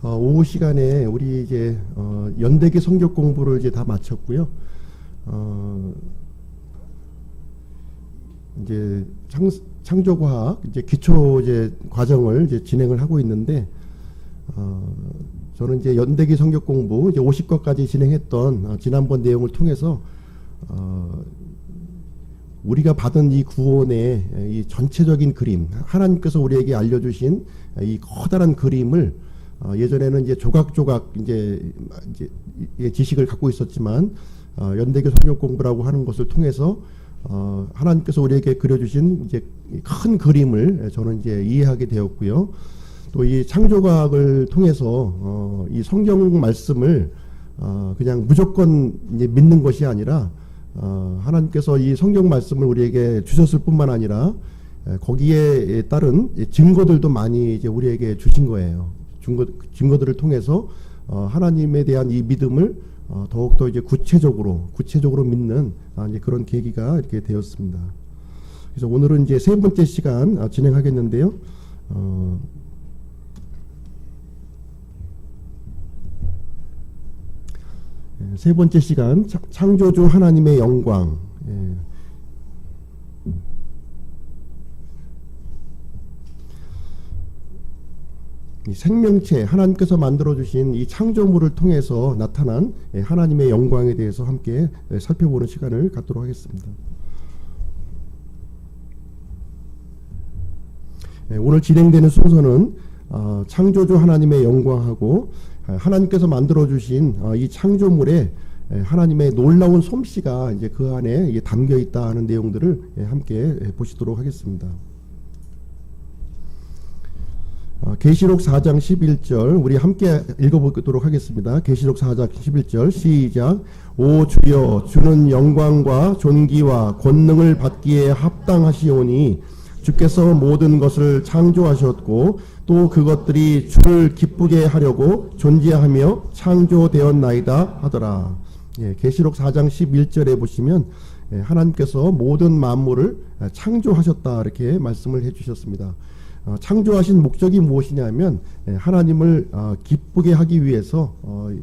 오후 시간에 우리 이제 연대기 성격 공부를 이제 다 마쳤고요. 이제 창조과학 이제 기초 이제 과정을 이제 진행을 하고 있는데, 저는 이제 연대기 성격 공부 이제 50과까지 진행했던 지난번 내용을 통해서 우리가 받은 이 구원의 이 전체적인 그림, 하나님께서 우리에게 알려주신 이 커다란 그림을 예전에는 이제 조각조각 이제 지식을 갖고 있었지만, 연대기 성경 공부라고 하는 것을 통해서 하나님께서 우리에게 그려주신 이제 큰 그림을 저는 이제 이해하게 되었고요. 또 이 창조과학을 통해서 이 성경 말씀을 그냥 무조건 이제 믿는 것이 아니라, 하나님께서 이 성경 말씀을 우리에게 주셨을 뿐만 아니라 거기에 따른 증거들도 많이 이제 우리에게 주신 거예요. 증거들을 통해서 하나님에 대한 이 믿음을 더욱더 이제 구체적으로 믿는 이제 그런 계기가 이렇게 되었습니다. 그래서 오늘은 이제 세 번째 시간 진행하겠는데요. 세 번째 시간 창조주 하나님의 영광. 이 생명체 하나님께서 만들어 주신 이 창조물을 통해서 나타난 하나님의 영광에 대해서 함께 살펴보는 시간을 갖도록 하겠습니다. 오늘 진행되는 순서는 창조주 하나님의 영광하고 하나님께서 만들어 주신 이 창조물에 하나님의 놀라운 솜씨가 이제 그 안에 담겨 있다 하는 내용들을 함께 보시도록 하겠습니다. 계시록 4장 11절 우리 함께 읽어보도록 하겠습니다. 계시록 4장 11절 시작. 오 주여, 주는 영광과 존귀와 권능을 받기에 합당하시오니 주께서 모든 것을 창조하셨고 또 그것들이 주를 기쁘게 하려고 존재하며 창조되었나이다 하더라. 계시록 4장 11절에 보시면 하나님께서 모든 만물을 창조하셨다 이렇게 말씀을 해주셨습니다. 창조하신 목적이 무엇이냐면 하나님을 기쁘게 하기 위해서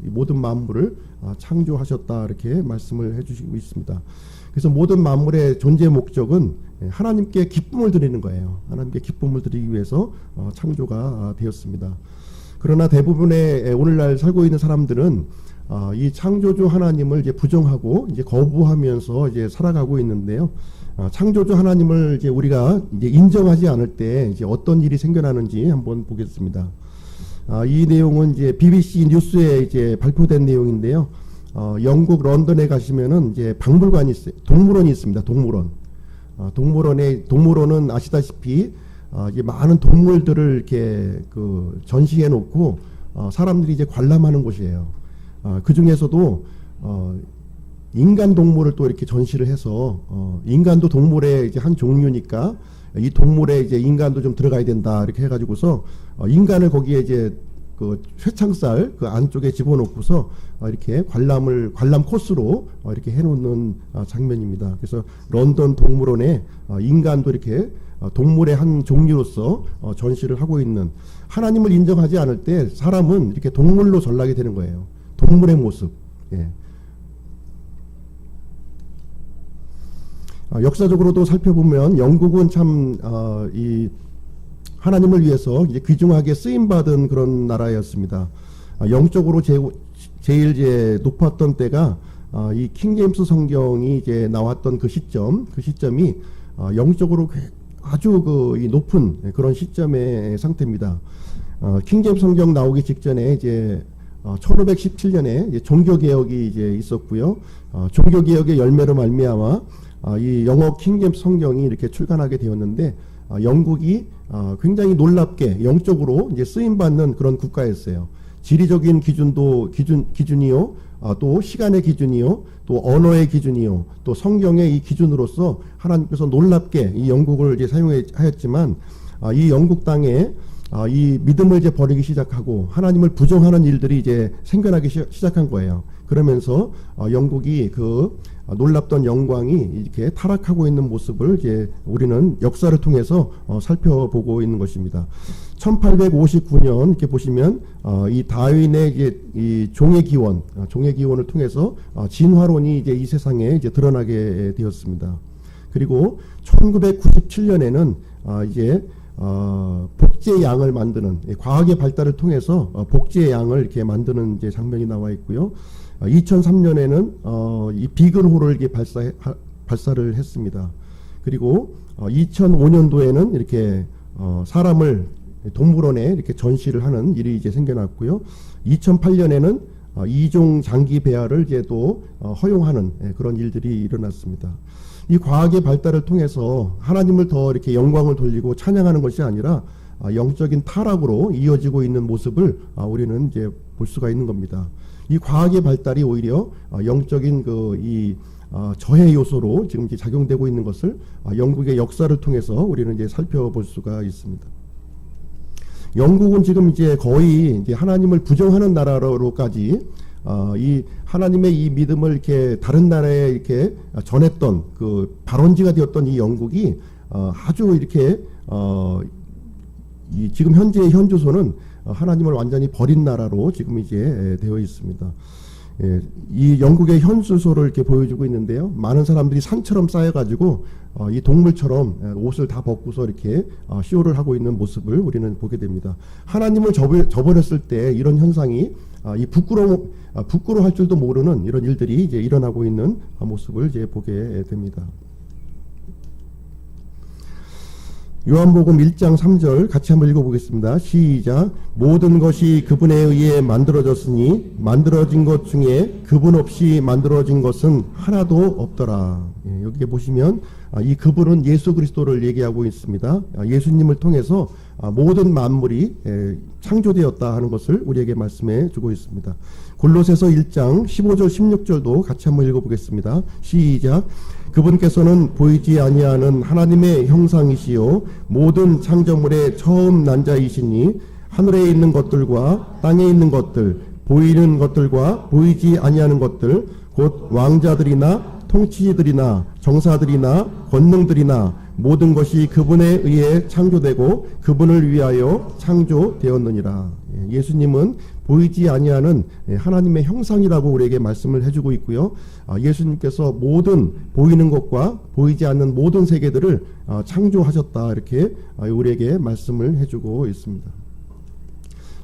모든 만물을 창조하셨다 이렇게 말씀을 해주시고 있습니다. 그래서 모든 만물의 존재 목적은 하나님께 기쁨을 드리는 거예요. 하나님께 기쁨을 드리기 위해서 창조가 되었습니다. 그러나 대부분의 오늘날 살고 있는 사람들은 이 창조주 하나님을 이제 부정하고 이제 거부하면서 이제 살아가고 있는데요. 창조주 하나님을 이제 우리가 이제 인정하지 않을 때 이제 어떤 일이 생겨나는지 한번 보겠습니다. 이 내용은 이제 BBC 뉴스에 이제 발표된 내용인데요. 영국 런던에 가시면은 이제 박물관이 있어요. 동물원이 있습니다. 동물원은 아시다시피 이제 많은 동물들을 이렇게 그 전시해 놓고 사람들이 이제 관람하는 곳이에요. 그 중에서도 인간 동물을 또 이렇게 전시를 해서 인간도 동물의 이제 한 종류니까 이 동물에 이제 인간도 좀 들어가야 된다 이렇게 해가지고서 인간을 거기에 이제 그 쇠창살 그 안쪽에 집어넣고서 이렇게 관람 코스로 이렇게 해놓는 장면입니다. 그래서 런던 동물원에 인간도 이렇게 동물의 한 종류로서 전시를 하고 있는, 하나님을 인정하지 않을 때 사람은 이렇게 동물로 전락이 되는 거예요. 동물의 모습. 역사적으로도 살펴보면 영국은 참 이 하나님을 위해서 이제 귀중하게 쓰임 받은 그런 나라였습니다. 영적으로 제일 이제 높았던 때가 이 킹제임스 성경이 이제 나왔던 그 시점이 영적으로 아주 그 높은 그런 시점의 상태입니다. 킹제임스 성경 나오기 직전에 이제 1517년에 이제 종교개혁이 이제 있었고요. 종교개혁의 열매로 말미암아 이 영어 킹제임스 성경이 이렇게 출간하게 되었는데, 영국이 굉장히 놀랍게 영적으로 이제 쓰임 받는 그런 국가였어요. 지리적인 기준이요, 또 시간의 기준이요, 또 언어의 기준이요, 또 성경의 이 기준으로서 하나님께서 놀랍게 이 영국을 이제 사용하였지만, 이 영국 땅에 이 믿음을 이제 버리기 시작하고 하나님을 부정하는 일들이 이제 생겨나기 시작한 거예요. 그러면서 영국이 그 놀랍던 영광이 이렇게 타락하고 있는 모습을 이제 우리는 역사를 통해서 살펴보고 있는 것입니다. 1859년 이렇게 보시면 이 다윈의 이제 이 종의 기원을 통해서 진화론이 이제 이 세상에 이제 드러나게 되었습니다. 그리고 1997년에는 이제 복제의 양을 만드는 과학의 발달을 통해서 복제의 양을 이렇게 만드는 이제 장면이 나와 있고요. 2003년에는 이 비글호를 이렇게 발사를 했습니다. 그리고 2005년도에는 이렇게 사람을 동물원에 이렇게 전시를 하는 일이 이제 생겨났고요. 2008년에는 이종 장기 배아를 이제 또 허용하는 그런 일들이 일어났습니다. 이 과학의 발달을 통해서 하나님을 더 이렇게 영광을 돌리고 찬양하는 것이 아니라 영적인 타락으로 이어지고 있는 모습을 우리는 이제 볼 수가 있는 겁니다. 이 과학의 발달이 오히려 영적인 이 저해 요소로 지금 이제 작용되고 있는 것을 영국의 역사를 통해서 우리는 이제 살펴볼 수가 있습니다. 영국은 지금 이제 거의 이제 하나님을 부정하는 나라로까지 이 하나님의 이 믿음을 이렇게 다른 나라에 이렇게 전했던 그 발원지가 되었던 이 영국이 아주 이렇게 이 지금 현재의 현주소는 하나님을 완전히 버린 나라로 지금 이제 되어 있습니다. 이 영국의 현주소를 이렇게 보여주고 있는데요. 많은 사람들이 산처럼 쌓여가지고 이 동물처럼 옷을 다 벗고서 이렇게 쇼를 하고 있는 모습을 우리는 보게 됩니다. 하나님을 저버렸을 때 이런 현상이 이 부끄러워할 줄도 모르는 이런 일들이 이제 일어나고 있는 모습을 이제 보게 됩니다. 요한복음 1장 3절 같이 한번 읽어보겠습니다. 시작. 모든 것이 그분에 의해 만들어졌으니 만들어진 것 중에 그분 없이 만들어진 것은 하나도 없더라. 여기 보시면 이 그분은 예수 그리스도를 얘기하고 있습니다. 예수님을 통해서 모든 만물이 창조되었다 하는 것을 우리에게 말씀해 주고 있습니다. 골로새서 1장 15절 16절도 같이 한번 읽어보겠습니다. 시작. 그분께서는 보이지 아니하는 하나님의 형상이시요 모든 창조물의 처음 난 자이시니 하늘에 있는 것들과 땅에 있는 것들 보이는 것들과 보이지 아니하는 것들 곧 왕자들이나 통치들이나 정사들이나 권능들이나 모든 것이 그분에 의해 창조되고 그분을 위하여 창조되었느니라. 예수님은 보이지 아니하는 하나님의 형상이라고 우리에게 말씀을 해주고 있고요. 예수님께서 모든 보이는 것과 보이지 않는 모든 세계들을 창조하셨다 이렇게 우리에게 말씀을 해주고 있습니다.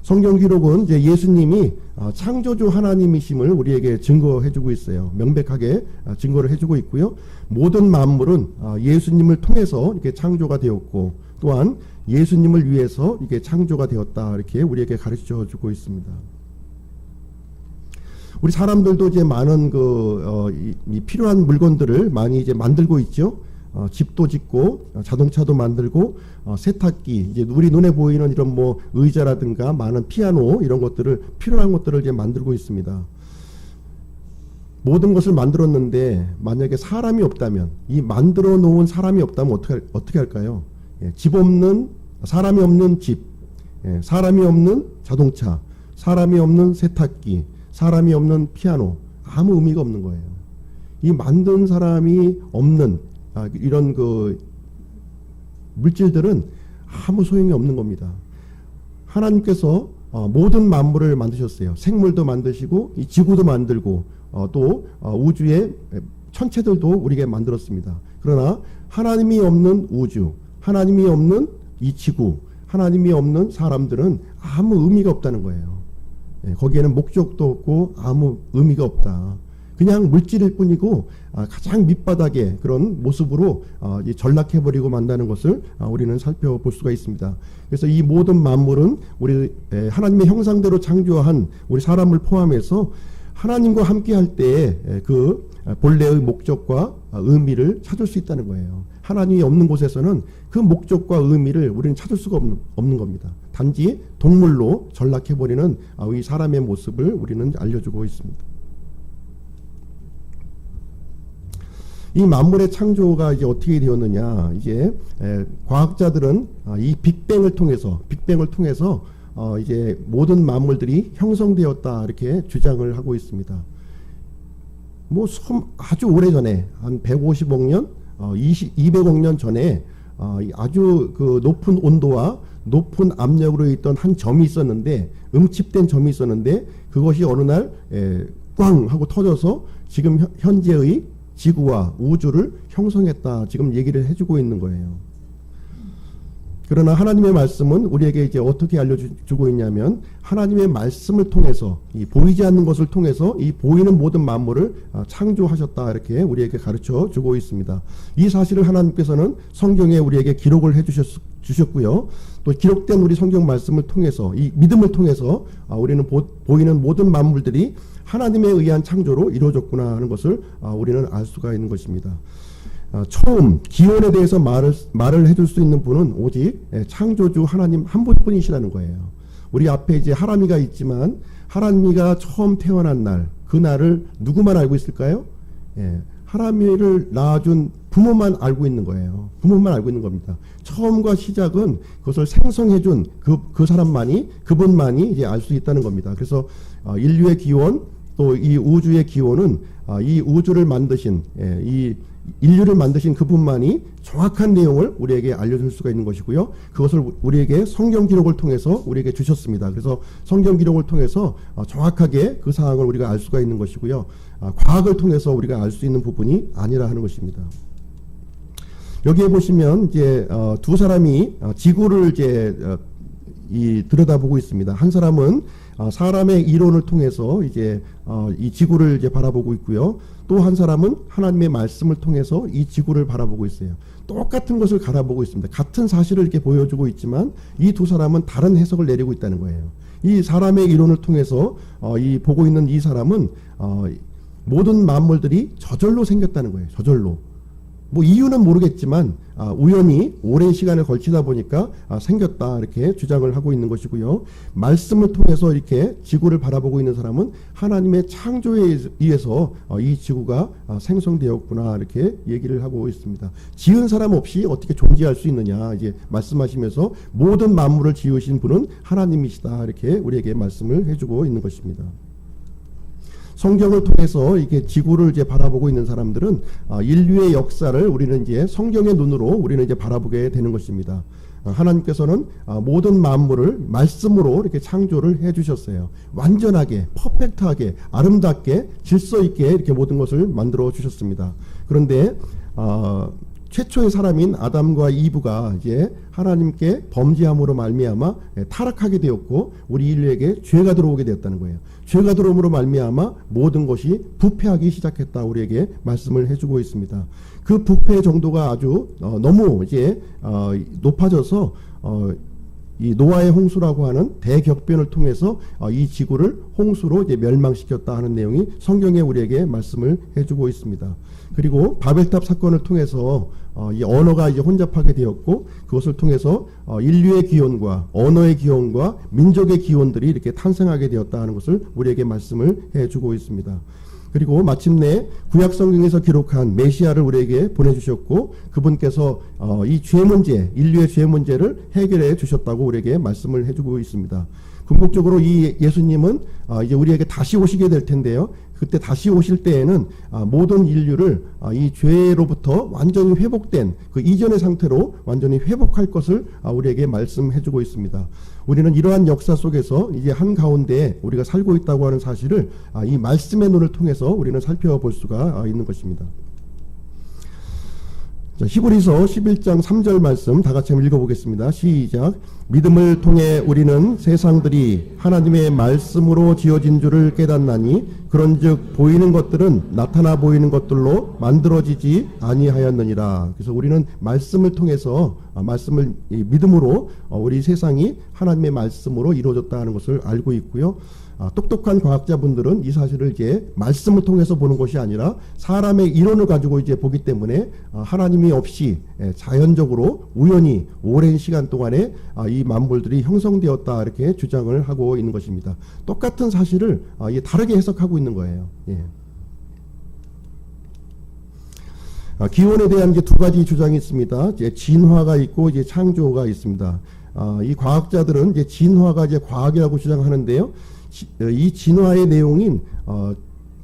성경 기록은 이제 예수님이 창조주 하나님이심을 우리에게 증거해주고 있어요. 명백하게 증거를 해주고 있고요. 모든 만물은 예수님을 통해서 이렇게 창조가 되었고 또한 예수님을 위해서 이게 창조가 되었다 이렇게 우리에게 가르쳐주고 있습니다. 우리 사람들도 이제 많은 이 필요한 물건들을 많이 이제 만들고 있죠. 집도 짓고 자동차도 만들고 세탁기 이제 우리 눈에 보이는 이런 뭐 의자라든가 많은 피아노 이런 것들을 필요한 것들을 이제 만들고 있습니다. 모든 것을 만들었는데 만약에 사람이 없다면 이 만들어 놓은 사람이 없다면 어떻게 할까요? 집 없는 사람이 없는 집, 사람이 없는 자동차, 사람이 없는 세탁기, 사람이 없는 피아노 아무 의미가 없는 거예요. 이 만든 사람이 없는 이런 물질들은 아무 소용이 없는 겁니다. 하나님께서 모든 만물을 만드셨어요. 생물도 만드시고 이 지구도 만들고 또 우주의 천체들도 우리에게 만들었습니다. 그러나 하나님이 없는 우주, 하나님이 없는 이 지구, 하나님이 없는 사람들은 아무 의미가 없다는 거예요. 거기에는 목적도 없고 아무 의미가 없다. 그냥 물질일 뿐이고 가장 밑바닥의 그런 모습으로 전락해버리고 만다는 것을 우리는 살펴볼 수가 있습니다. 그래서 이 모든 만물은 우리 하나님의 형상대로 창조한 우리 사람을 포함해서 하나님과 함께할 때에 그 본래의 목적과 의미를 찾을 수 있다는 거예요. 하나님이 없는 곳에서는 그 목적과 의미를 우리는 찾을 수가 없는 겁니다. 단지 동물로 전락해버리는 이 사람의 모습을 우리는 알려주고 있습니다. 이 만물의 창조가 이제 어떻게 되었느냐? 이제 과학자들은 이 빅뱅을 통해서 이제 모든 만물들이 형성되었다 이렇게 주장을 하고 있습니다. 뭐 아주 오래 전에 한 150억 년, 200억 년 전에 아주 그 높은 온도와 높은 압력으로 있던 한 점이 있었는데, 응집된 점이 있었는데, 그것이 어느 날 꽝 하고 터져서 지금 현재의 지구와 우주를 형성했다, 지금 얘기를 해주고 있는 거예요. 그러나 하나님의 말씀은 우리에게 이제 어떻게 알려주고 있냐면, 하나님의 말씀을 통해서, 이 보이지 않는 것을 통해서 이 보이는 모든 만물을 창조하셨다, 이렇게 우리에게 가르쳐 주고 있습니다. 이 사실을 하나님께서는 성경에 우리에게 기록을 해 주셨고요. 또 기록된 우리 성경 말씀을 통해서, 이 믿음을 통해서 우리는 보이는 모든 만물들이 하나님에 의한 창조로 이루어졌구나 하는 것을 우리는 알 수가 있는 것입니다. 처음 기원에 대해서 말을 해줄 수 있는 분은 오직 창조주 하나님 한 분뿐이시라는 거예요. 우리 앞에 이제 하람이가 있지만, 하람이가 처음 태어난 날, 그 날을 누구만 알고 있을까요? 하람이를 낳아준 부모만 알고 있는 거예요. 부모만 알고 있는 겁니다. 처음과 시작은 그것을 생성해준 그 사람만이, 그분만이 이제 알 수 있다는 겁니다. 그래서 인류의 기원, 또 이 우주의 기원은 이 우주를 만드신, 이 인류를 만드신 그분만이 정확한 내용을 우리에게 알려줄 수가 있는 것이고요. 그것을 우리에게 성경 기록을 통해서 우리에게 주셨습니다. 그래서 성경 기록을 통해서 정확하게 그 상황을 우리가 알 수가 있는 것이고요. 과학을 통해서 우리가 알 수 있는 부분이 아니라 하는 것입니다. 여기에 보시면 이제 두 사람이 지구를 이제 들여다보고 있습니다. 한 사람은 사람의 이론을 통해서 이제 이 지구를 이제 바라보고 있고요. 또 한 사람은 하나님의 말씀을 통해서 이 지구를 바라보고 있어요. 똑같은 것을 바라보고 있습니다. 같은 사실을 이렇게 보여주고 있지만 이 두 사람은 다른 해석을 내리고 있다는 거예요. 이 사람의 이론을 통해서 이 보고 있는 이 사람은 모든 만물들이 저절로 생겼다는 거예요. 저절로. 뭐 이유는 모르겠지만 우연히 오랜 시간을 걸치다 보니까 생겼다, 이렇게 주장을 하고 있는 것이고요. 말씀을 통해서 이렇게 지구를 바라보고 있는 사람은 하나님의 창조에 의해서 이 지구가 생성되었구나, 이렇게 얘기를 하고 있습니다. 지은 사람 없이 어떻게 존재할 수 있느냐, 이제 말씀하시면서 모든 만물을 지으신 분은 하나님이시다, 이렇게 우리에게 말씀을 해주고 있는 것입니다. 성경을 통해서 이게 지구를 이제 바라보고 있는 사람들은 인류의 역사를 우리는 이제 성경의 눈으로 우리는 이제 바라보게 되는 것입니다. 하나님께서는 모든 만물을 말씀으로 이렇게 창조를 해주셨어요. 완전하게, 퍼펙트하게, 아름답게, 질서 있게 이렇게 모든 것을 만들어 주셨습니다. 그런데 최초의 사람인 아담과 이브가 이제 하나님께 범죄함으로 말미암아 타락하게 되었고, 우리 인류에게 죄가 들어오게 되었다는 거예요. 죄가 들어옴으로 말미암아 모든 것이 부패하기 시작했다, 우리에게 말씀을 해주고 있습니다. 그 부패 정도가 아주 너무 이제 높아져서 이 노아의 홍수라고 하는 대격변을 통해서 이 지구를 홍수로 이제 멸망시켰다 하는 내용이 성경에 우리에게 말씀을 해주고 있습니다. 그리고 바벨탑 사건을 통해서 이 언어가 이제 혼잡하게 되었고, 그것을 통해서 인류의 기원과 언어의 기원과 민족의 기원들이 이렇게 탄생하게 되었다 하는 것을 우리에게 말씀을 해주고 있습니다. 그리고 마침내 구약 성경에서 기록한 메시아를 우리에게 보내주셨고, 그분께서 이 죄 문제, 인류의 죄 문제를 해결해 주셨다고 우리에게 말씀을 해주고 있습니다. 궁극적으로 이 예수님은 이제 우리에게 다시 오시게 될 텐데요. 그때 다시 오실 때에는 모든 인류를 이 죄로부터 완전히 회복된 그 이전의 상태로 완전히 회복할 것을 우리에게 말씀해주고 있습니다. 우리는 이러한 역사 속에서 이제 한가운데 우리가 살고 있다고 하는 사실을 이 말씀의 눈을 통해서 우리는 살펴볼 수가 있는 것입니다. 자, 히브리서 11장 3절 말씀 다 같이 한번 읽어보겠습니다. 시작. 믿음을 통해 우리는 세상들이 하나님의 말씀으로 지어진 줄을 깨닫나니, 그런즉 보이는 것들은 나타나 보이는 것들로 만들어지지 아니하였느니라. 그래서 우리는 말씀을 통해서 말씀을 믿음으로 우리 세상이 하나님의 말씀으로 이루어졌다 하는 것을 알고 있고요. 똑똑한 과학자분들은 이 사실을 이제 말씀을 통해서 보는 것이 아니라 사람의 이론을 가지고 이제 보기 때문에 하나님이 없이 자연적으로 우연히 오랜 시간 동안에 이 만물들이 형성되었다, 이렇게 주장을 하고 있는 것입니다. 똑같은 사실을 다르게 해석하고 있는 거예요. 예. 기원에 대한 이제 두 가지 주장이 있습니다. 이제 진화가 있고 이제 창조가 있습니다. 이 과학자들은 이제 진화가 이제 과학이라고 주장하는데요. 이 진화의 내용인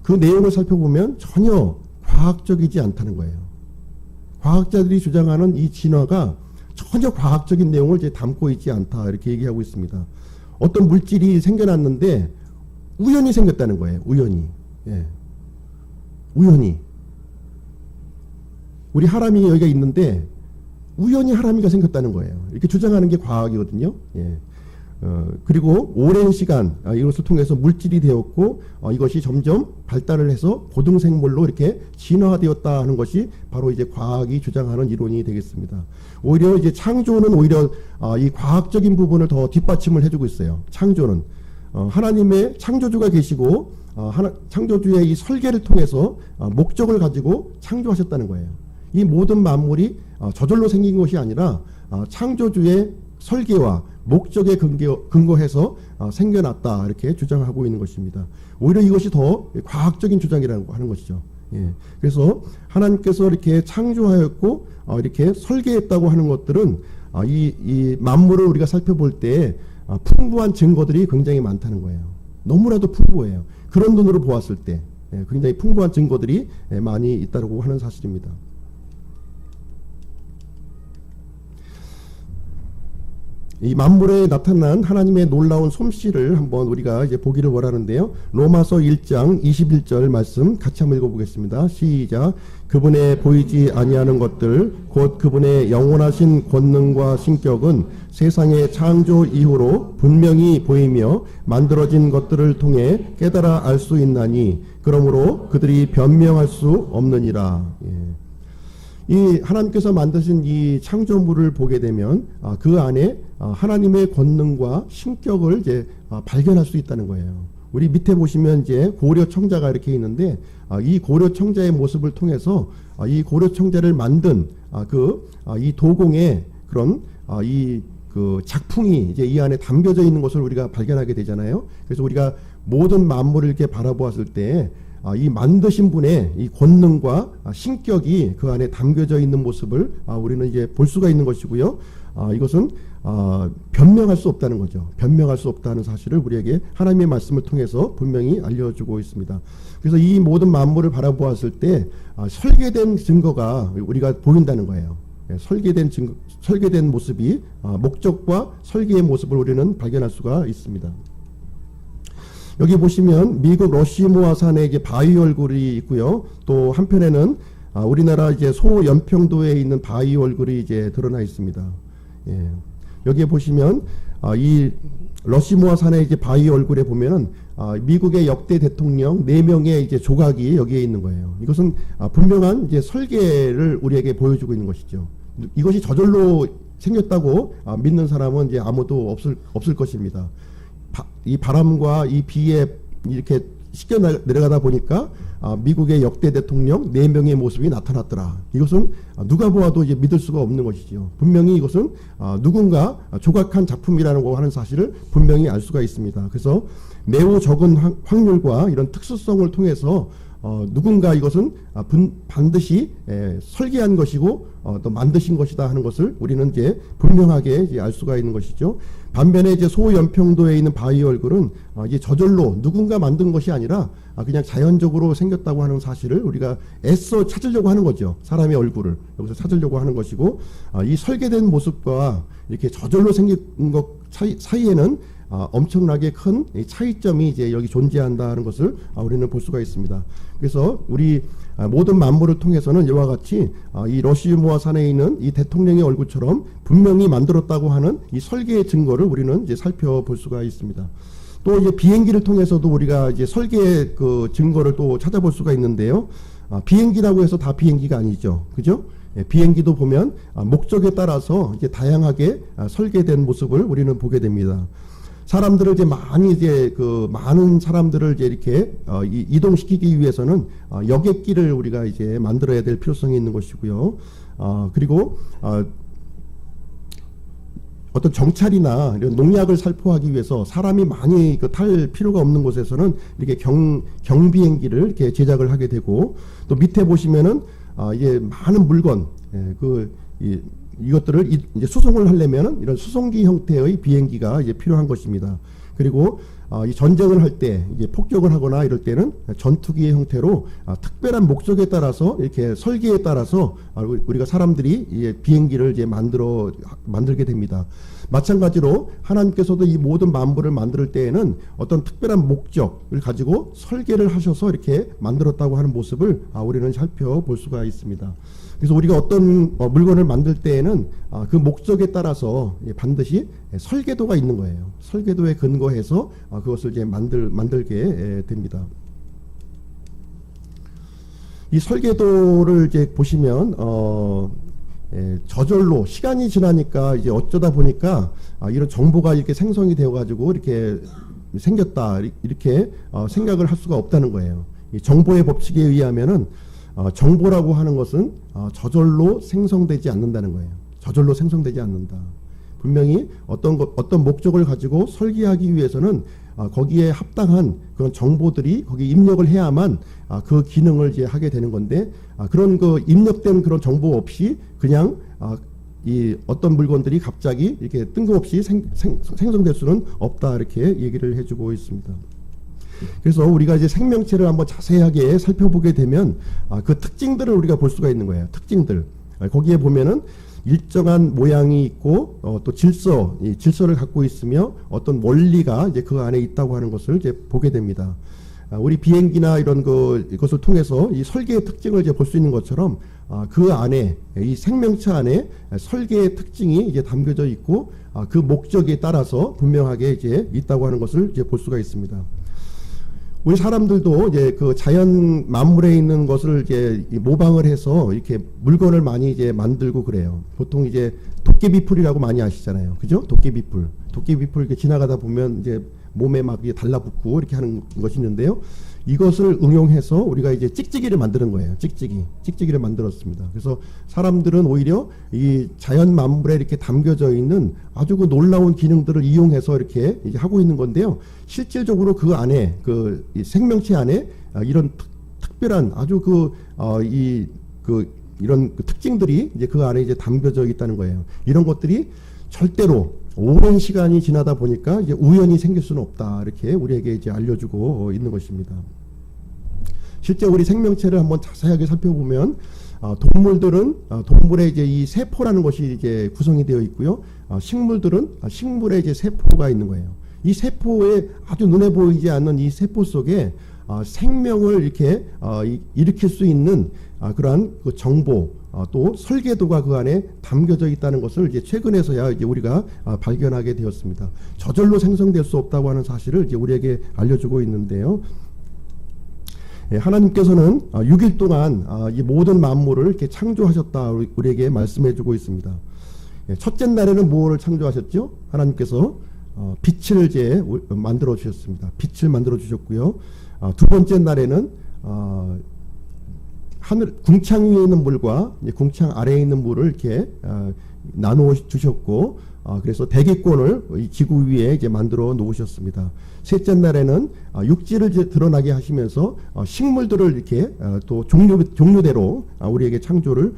그 내용을 살펴보면 전혀 과학적이지 않다는 거예요. 과학자들이 주장하는 이 진화가 전혀 과학적인 내용을 이제 담고 있지 않다 이렇게 얘기하고 있습니다. 어떤 물질이 생겨났는데 우연히 생겼다는 거예요. 우연히. 예. 우연히. 우리 하람이 여기가 있는데 우연히 하람이가 생겼다는 거예요. 이렇게 주장하는 게 과학이거든요. 예. 그리고 오랜 시간 이것을 통해서 물질이 되었고 이것이 점점 발달을 해서 고등생물로 이렇게 진화되었다 하는 것이 바로 이제 과학이 주장하는 이론이 되겠습니다. 오히려 이제 창조는 오히려 이 과학적인 부분을 더 뒷받침을 해주고 있어요. 창조는 하나님의 창조주가 계시고 창조주의 이 설계를 통해서 목적을 가지고 창조하셨다는 거예요. 이 모든 만물이 저절로 생긴 것이 아니라 창조주의 설계와 목적에 근거해서 생겨났다 이렇게 주장하고 있는 것입니다. 오히려 이것이 더 과학적인 주장이라고 하는 것이죠. 예. 그래서 하나님께서 이렇게 창조하였고 이렇게 설계했다고 하는 것들은 이 만물을 우리가 살펴볼 때 풍부한 증거들이 굉장히 많다는 거예요. 너무나도 풍부해요. 그런 눈으로 보았을 때 굉장히 풍부한 증거들이 많이 있다고 하는 사실입니다. 이 만물에 나타난 하나님의 놀라운 솜씨를 한번 우리가 이제 보기를 원하는데요. 로마서 1장 21절 말씀 같이 한번 읽어보겠습니다. 시작. 그분의 보이지 아니하는 것들 곧 그분의 영원하신 권능과 신격은 세상의 창조 이후로 분명히 보이며 만들어진 것들을 통해 깨달아 알 수 있나니 그러므로 그들이 변명할 수 없느니라. 예. 이 하나님께서 만드신 이 창조물을 보게 되면 그 안에 하나님의 권능과 신격을 이제 발견할 수 있다는 거예요. 우리 밑에 보시면 이제 고려 청자가 이렇게 있는데 이 고려 청자의 모습을 통해서 이 고려 청자를 만든 이 도공의 그런 그 작품이 이제 이 안에 담겨져 있는 것을 우리가 발견하게 되잖아요. 그래서 우리가 모든 만물을 이렇게 바라보았을 때 이 만드신 분의 이 권능과 신격이 그 안에 담겨져 있는 모습을 우리는 이제 볼 수가 있는 것이고요. 이것은 변명할 수 없다는 거죠. 변명할 수 없다는 사실을 우리에게 하나님의 말씀을 통해서 분명히 알려주고 있습니다. 그래서 이 모든 만물을 바라보았을 때 설계된 증거가 우리가 보인다는 거예요. 설계된 모습이 목적과 설계의 모습을 우리는 발견할 수가 있습니다. 여기 보시면 미국 러시모아 산에 이제 바위 얼굴이 있고요. 또 한편에는 우리나라 이제 소연평도에 있는 바위 얼굴이 이제 드러나 있습니다. 예. 여기에 보시면 이 러시모아 산의 이제 바위 얼굴에 보면은 미국의 역대 대통령 4명의 이제 조각이 여기에 있는 거예요. 이것은 분명한 이제 설계를 우리에게 보여주고 있는 것이죠. 이것이 저절로 생겼다고 믿는 사람은 이제 아무도 없을 것입니다. 이 바람과 이 비에 이렇게 씻겨 내려가다 보니까 미국의 역대 대통령 4명의 모습이 나타났더라. 이것은 누가 보아도 이제 믿을 수가 없는 것이죠. 분명히 이것은 누군가 조각한 작품이라는 거 하는 사실을 분명히 알 수가 있습니다. 그래서 매우 적은 확률과 이런 특수성을 통해서 누군가 이것은 반드시 설계한 것이고 또 만드신 것이다 하는 것을 우리는 이제 분명하게 이제 알 수가 있는 것이죠. 반면에 이제 소연평도에 있는 바위 얼굴은 이제 저절로 누군가 만든 것이 아니라 그냥 자연적으로 생겼다고 하는 사실을 우리가 애써 찾으려고 하는 거죠. 사람의 얼굴을 여기서 찾으려고 하는 것이고 이 설계된 모습과 이렇게 저절로 생긴 것 사이에는 엄청나게 큰 차이점이 이제 여기 존재한다는 것을 우리는 볼 수가 있습니다. 그래서 우리 모든 만물을 통해서는 이와 같이 이 러시모아 산에 있는 이 대통령의 얼굴처럼 분명히 만들었다고 하는 이 설계의 증거를 우리는 이제 살펴볼 수가 있습니다. 또 이제 비행기를 통해서도 우리가 이제 설계의 그 증거를 또 찾아볼 수가 있는데요. 비행기라고 해서 다 비행기가 아니죠. 그죠? 비행기도 보면 목적에 따라서 이제 다양하게 설계된 모습을 우리는 보게 됩니다. 사람들을 이제 많은 사람들을 이제 이렇게 이동시키기 위해서는 여객기를 우리가 이제 만들어야 될 필요성이 있는 것이고요. 그리고 어떤 정찰이나 이런 농약을 살포하기 위해서 사람이 많이 탈 필요가 없는 곳에서는 이렇게 경비행기를 이렇게 제작을 하게 되고 또 밑에 보시면은 이게 많은 물건, 이것들을 이제 수송을 하려면은 이런 수송기 형태의 비행기가 이제 필요한 것입니다. 그리고 이 전쟁을 할 때 이제 폭격을 하거나 이럴 때는 전투기의 형태로 특별한 목적에 따라서 이렇게 설계에 따라서 우리가 사람들이 이 비행기를 이제 만들게 됩니다. 마찬가지로 하나님께서도 이 모든 만물을 만들 때에는 어떤 특별한 목적을 가지고 설계를 하셔서 이렇게 만들었다고 하는 모습을 우리는 살펴볼 수가 있습니다. 그래서 우리가 어떤 물건을 만들 때에는 그 목적에 따라서 반드시 설계도가 있는 거예요. 설계도에 근거해서 그것을 이제 만들게 됩니다. 이 설계도를 이제 보시면 저절로 시간이 지나니까 이제 어쩌다 보니까 이런 정보가 이렇게 생성이 되어 가지고 이렇게 생겼다 이렇게 생각을 할 수가 없다는 거예요. 이 정보의 법칙에 의하면은 정보라고 하는 것은 저절로 생성되지 않는다는 거예요. 저절로 생성되지 않는다. 분명히 어떤 목적을 가지고 설계하기 위해서는 거기에 합당한 그런 정보들이 거기에 입력을 해야만 그 기능을 이제 하게 되는 건데 그런 그 입력된 그런 정보 없이 그냥 이 어떤 물건들이 갑자기 이렇게 뜬금없이 생성될 수는 없다 이렇게 얘기를 해주고 있습니다. 그래서 우리가 이제 생명체를 한번 자세하게 살펴보게 되면 그 특징들을 우리가 볼 수가 있는 거예요. 특징들. 거기에 보면은 일정한 모양이 있고 또 질서를 갖고 있으며 어떤 원리가 이제 그 안에 있다고 하는 것을 이제 보게 됩니다. 우리 비행기나 이런 이것을 통해서 이 설계의 특징을 이제 볼 수 있는 것처럼 그 안에 이 생명체 안에 설계의 특징이 이제 담겨져 있고 그 목적에 따라서 분명하게 이제 있다고 하는 것을 이제 볼 수가 있습니다. 우리 사람들도 이제 그 자연 만물에 있는 것을 이제 모방을 해서 이렇게 물건을 많이 이제 만들고 그래요. 보통 이제 도깨비풀이라고 많이 아시잖아요. 그죠? 도깨비풀 이렇게 지나가다 보면 이제 몸에 막 달라붙고 이렇게 하는 것이 있는데요. 이것을 응용해서 우리가 이제 찍찍이를 만드는 거예요. 찍찍이를 만들었습니다. 그래서 사람들은 오히려 이 자연 만물에 이렇게 담겨져 있는 아주 그 놀라운 기능들을 이용해서 이렇게 이제 하고 있는 건데요. 실질적으로 그 안에 이 생명체 안에 이런 특별한 아주 이런 특징들이 이제 그 안에 이제 담겨져 있다는 거예요. 이런 것들이 절대로 오랜 시간이 지나다 보니까 이제 우연히 생길 수는 없다. 이렇게 우리에게 이제 알려주고 있는 것입니다. 실제 우리 생명체를 한번 자세하게 살펴보면 동물의 이제 이 세포라는 것이 이제 구성이 되어 있고요. 식물들은 식물의 이제 세포가 있는 거예요. 이 세포에 아주 눈에 보이지 않는 이 세포 속에 생명을 이렇게 일으킬 수 있는 그러한 그 정보 또 설계도가 그 안에 담겨져 있다는 것을 이제 최근에서야 이제 우리가 발견하게 되었습니다. 저절로 생성될 수 없다고 하는 사실을 이제 우리에게 알려주고 있는데요. 하나님께서는 6일 동안 이 모든 만물을 이렇게 창조하셨다 우리에게 말씀해주고 있습니다. 첫째 날에는 무엇을 창조하셨죠? 하나님께서 빛을 이제 만들어 주셨습니다. 빛을 만들어 주셨고요. 두 번째 날에는 하늘 궁창 위에 있는 물과 궁창 아래에 있는 물을 이렇게 나누어 주셨고 그래서 대기권을 이 지구 위에 이제 만들어 놓으셨습니다. 셋째 날에는 육지를 이제 드러나게 하시면서 식물들을 이렇게 또 종류대로 우리에게 창조를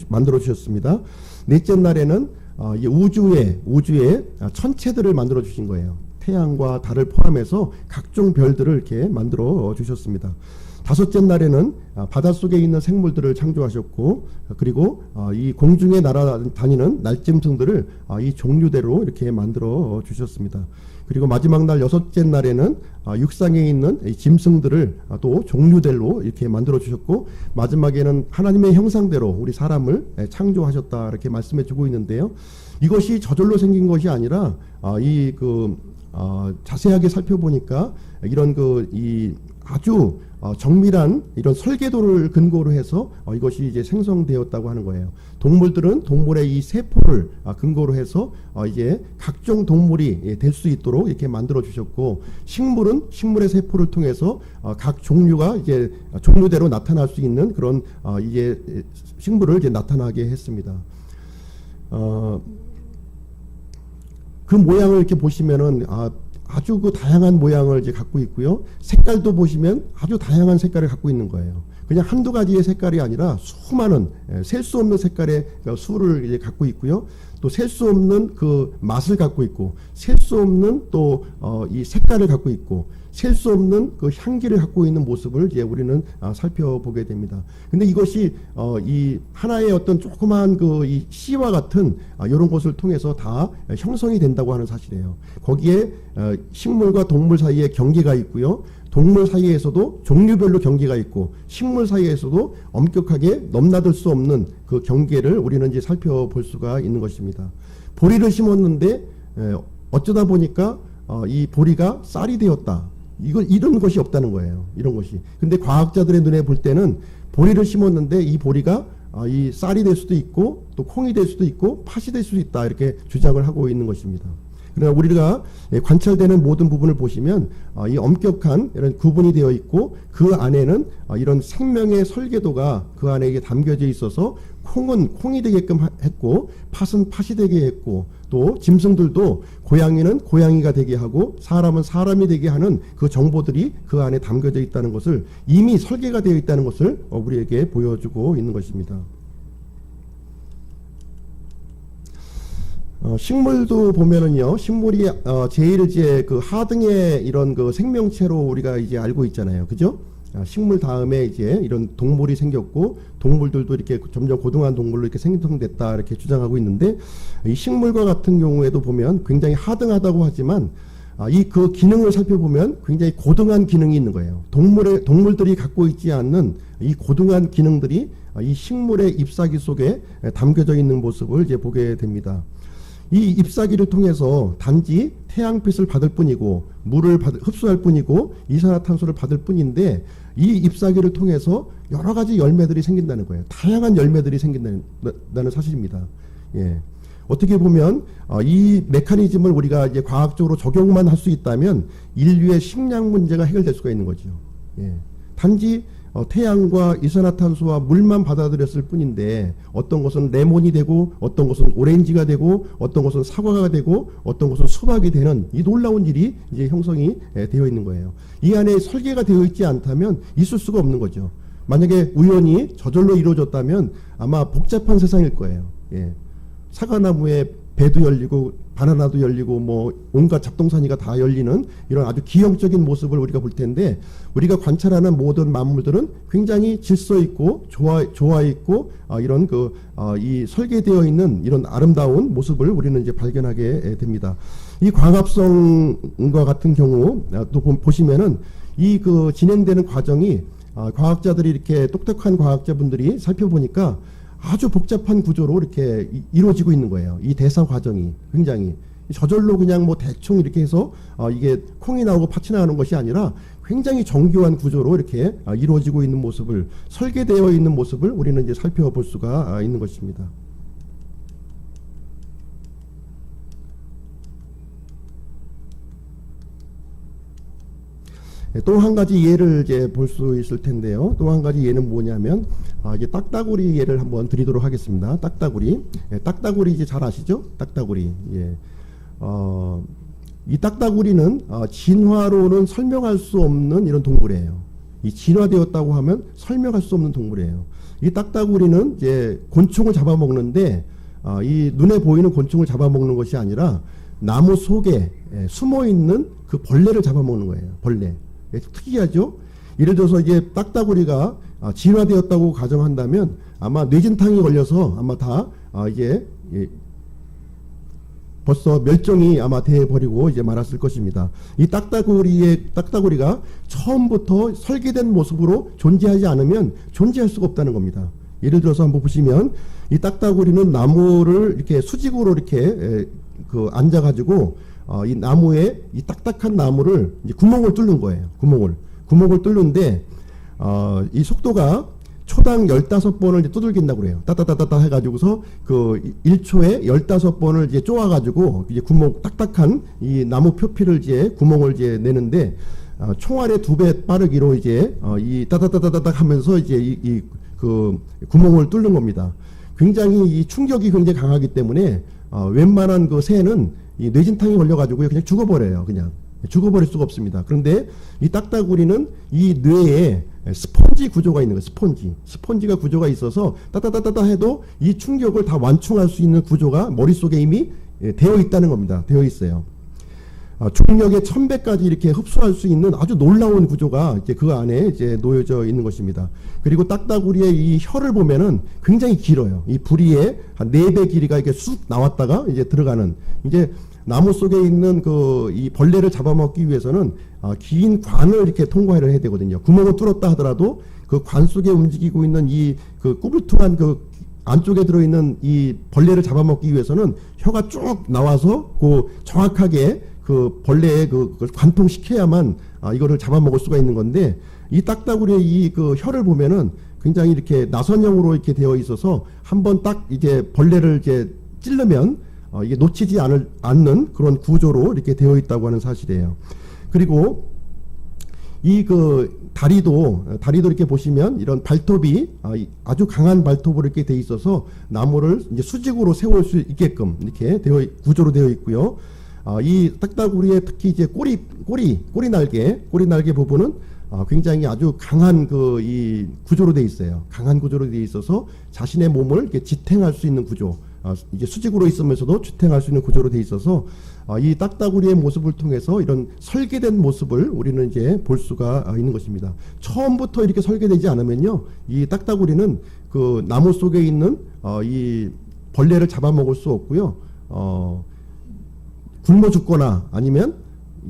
만들어 주셨습니다. 넷째 날에는 이 우주에 천체들을 만들어 주신 거예요. 태양과 달을 포함해서 각종 별들을 이렇게 만들어 주셨습니다. 다섯째 날에는 바닷속에 있는 생물들을 창조하셨고 그리고 이 공중에 날아다니는 날짐승들을 이 종류대로 이렇게 만들어 주셨습니다. 그리고 마지막 날 여섯째 날에는 육상에 있는 이 짐승들을 또 종류대로 이렇게 만들어 주셨고 마지막에는 하나님의 형상대로 우리 사람을 창조하셨다 이렇게 말씀해 주고 있는데요. 이것이 저절로 생긴 것이 아니라 자세하게 살펴보니까 이런 아주 정밀한 이런 설계도를 근거로 해서 이것이 이제 생성되었다고 하는 거예요. 동물들은 동물의 이 세포를 근거로 해서 이제 각종 동물이 될 수 있도록 이렇게 만들어 주셨고 식물은 식물의 세포를 통해서 각 종류가 이제 종류대로 나타날 수 있는 그런 이제 식물을 이제 나타나게 했습니다. 그 모양을 이렇게 보시면은 아주 그 다양한 모양을 이제 갖고 있고요. 색깔도 보시면 아주 다양한 색깔을 갖고 있는 거예요. 그냥 한두 가지의 색깔이 아니라 수많은 셀 수 없는 색깔의 수를 이제 갖고 있고요. 또 셀 수 없는 그 맛을 갖고 있고 셀 수 없는 또 이 색깔을 갖고 있고 셀 수 없는 그 향기를 갖고 있는 모습을 이제 우리는 살펴보게 됩니다. 근데 이것이 이 하나의 어떤 조그마한 그 이 씨와 같은 이런 것을 통해서 다 형성이 된다고 하는 사실이에요. 거기에 식물과 동물 사이에 경계가 있고요. 동물 사이에서도 종류별로 경계가 있고 식물 사이에서도 엄격하게 넘나들 수 없는 그 경계를 우리는 이제 살펴볼 수가 있는 것입니다. 보리를 심었는데 어쩌다 보니까 이 보리가 쌀이 되었다. 이런 것이 없다는 거예요. 이런 것이. 근데 과학자들의 눈에 볼 때는 보리를 심었는데 이 보리가 이 쌀이 될 수도 있고 또 콩이 될 수도 있고 팥이 될 수도 있다. 이렇게 주장을 하고 있는 것입니다. 그러나 우리가 관찰되는 모든 부분을 보시면 이 엄격한 이런 구분이 되어 있고 그 안에는 이런 생명의 설계도가 그 안에 이게 담겨져 있어서 콩은 콩이 되게끔 했고 팥은 팥이 되게 했고 또 짐승들도 고양이는 고양이가 되게 하고 사람은 사람이 되게 하는 그 정보들이 그 안에 담겨져 있다는 것을 이미 설계가 되어 있다는 것을 우리에게 보여주고 있는 것입니다. 식물도 보면은요, 식물이 제일 이제 그 하등의 이런 그 생명체로 우리가 이제 알고 있잖아요, 그죠? 식물 다음에 이제 이런 동물이 생겼고 동물들도 이렇게 점점 고등한 동물로 이렇게 생성됐다 이렇게 주장하고 있는데 이 식물과 같은 경우에도 보면 굉장히 하등하다고 하지만 이 그 기능을 살펴보면 굉장히 고등한 기능이 있는 거예요. 동물들이 갖고 있지 않는 이 고등한 기능들이 이 식물의 잎사귀 속에 담겨져 있는 모습을 이제 보게 됩니다. 이 잎사귀를 통해서 단지 태양빛을 받을 뿐이고 물을 흡수할 뿐이고 이산화탄소를 받을 뿐인데 이 잎사귀를 통해서 여러 가지 열매들이 생긴다는 거예요. 다양한 열매들이 생긴다는 사실입니다. 예. 어떻게 보면 이 메커니즘을 우리가 이제 과학적으로 적용만 할 수 있다면 인류의 식량 문제가 해결될 수가 있는 거죠. 예. 단지 태양과 이산화탄소와 물만 받아들였을 뿐인데 어떤 것은 레몬이 되고 어떤 것은 오렌지가 되고 어떤 것은 사과가 되고 어떤 것은 수박이 되는 이 놀라운 일이 이제 형성이 되어 있는 거예요. 이 안에 설계가 되어 있지 않다면 있을 수가 없는 거죠. 만약에 우연히 저절로 이루어졌다면 아마 복잡한 세상일 거예요. 예. 사과나무에 배도 열리고 바나나도 열리고 뭐 온갖 잡동사니가 다 열리는 이런 아주 기형적인 모습을 우리가 볼 텐데 우리가 관찰하는 모든 만물들은 굉장히 질서 있고 조화 있고 이런 이 설계되어 있는 이런 아름다운 모습을 우리는 이제 발견하게 됩니다. 이 광합성과 같은 경우 또 보시면은 이 그 진행되는 과정이 과학자들이 이렇게 똑똑한 과학자분들이 살펴보니까 아주 복잡한 구조로 이렇게 이루어지고 있는 거예요. 이 대사 과정이 굉장히 저절로 그냥 뭐 대충 이렇게 해서 이게 콩이 나오고 팥이 나오는 것이 아니라 굉장히 정교한 구조로 이렇게 이루어지고 있는 모습을 설계되어 있는 모습을 우리는 이제 살펴볼 수가 있는 것입니다. 또 한 가지 예를 이제 볼 수 있을 텐데요. 또 한 가지 예는 뭐냐면 이제 딱따구리 예를 한번 드리도록 하겠습니다. 딱따구리. 딱따구리 이제 잘 아시죠? 딱따구리. 예. 이 딱따구리는 진화로는 설명할 수 없는 이런 동물이에요. 이 진화되었다고 하면 설명할 수 없는 동물이에요. 이 딱따구리는 이제 곤충을 잡아먹는데 이 눈에 보이는 곤충을 잡아먹는 것이 아니라 나무 속에 숨어 있는 그 벌레를 잡아먹는 거예요. 벌레. 특이하죠? 예를 들어서 이제 딱따구리가 진화되었다고 가정한다면 아마 뇌진탕이 걸려서 아마 다 이게 벌써 멸종이 아마 돼버리고 이제 말았을 것입니다. 이 딱따구리가 처음부터 설계된 모습으로 존재하지 않으면 존재할 수가 없다는 겁니다. 예를 들어서 한번 보시면 이 딱따구리는 나무를 이렇게 수직으로 이렇게 앉아가지고 이 나무에 이 딱딱한 나무를 이제 구멍을 뚫는 거예요. 구멍을 뚫는데 이 속도가 초당 15번을 이제 두들긴다고 그래요. 따따따따 해가지고서 그 1초에 15번을 이제 쪼아가지고 이제 딱딱한 이 나무 표피를 이제 구멍을 이제 내는데 총알의 2배 빠르기로 이제 이 따따따따따 하면서 이제 그 구멍을 뚫는 겁니다. 굉장히 이 충격이 굉장히 강하기 때문에 웬만한 그 새는 이 뇌진탕이 걸려가지고 그냥 죽어버려요. 그냥. 죽어버릴 수가 없습니다. 그런데 이 딱따구리는 이 뇌에 스펀지 구조가 있는 거예요. 스펀지가 구조가 있어서 따따따따 해도 이 충격을 다 완충할 수 있는 구조가 머릿속에 이미 되어 있다는 겁니다. 되어 있어요. 중력의 1000배까지 이렇게 흡수할 수 있는 아주 놀라운 구조가 이제 그 안에 이제 놓여져 있는 것입니다. 그리고 딱따구리의 이 혀를 보면은 굉장히 길어요. 이 부리에 한 4배 길이가 이렇게 쑥 나왔다가 이제 들어가는, 이제 나무 속에 있는 이 벌레를 잡아먹기 위해서는 긴 관을 이렇게 통과를 해야 되거든요. 구멍을 뚫었다 하더라도 그 관 속에 움직이고 있는 이 꾸불퉁한 안쪽에 들어있는 이 벌레를 잡아먹기 위해서는 혀가 쭉 나와서 정확하게 벌레에 관통시켜야만 이거를 잡아먹을 수가 있는 건데, 이 딱따구리의 이 혀를 보면은 굉장히 이렇게 나선형으로 이렇게 되어 있어서 한번 딱 이제 벌레를 이제 찌르면 이게 놓치지 않는 그런 구조로 이렇게 되어 있다고 하는 사실이에요. 그리고 이 다리도 이렇게 보시면 이런 발톱이 아주 강한 발톱으로 이렇게 되어 있어서 나무를 이제 수직으로 세울 수 있게끔 이렇게 구조로 되어 있고요. 이 딱따구리의 특히 이제 꼬리 날개 부분은 굉장히 아주 강한 이 구조로 되어 있어요. 강한 구조로 되어 있어서 자신의 몸을 이렇게 지탱할 수 있는 구조, 이게 수직으로 있으면서도 지탱할 수 있는 구조로 되어 있어서 이 딱따구리의 모습을 통해서 이런 설계된 모습을 우리는 이제 볼 수가 있는 것입니다. 처음부터 이렇게 설계되지 않으면요, 이 딱따구리는 나무 속에 있는 이 벌레를 잡아먹을 수 없고요. 굶어 죽거나 아니면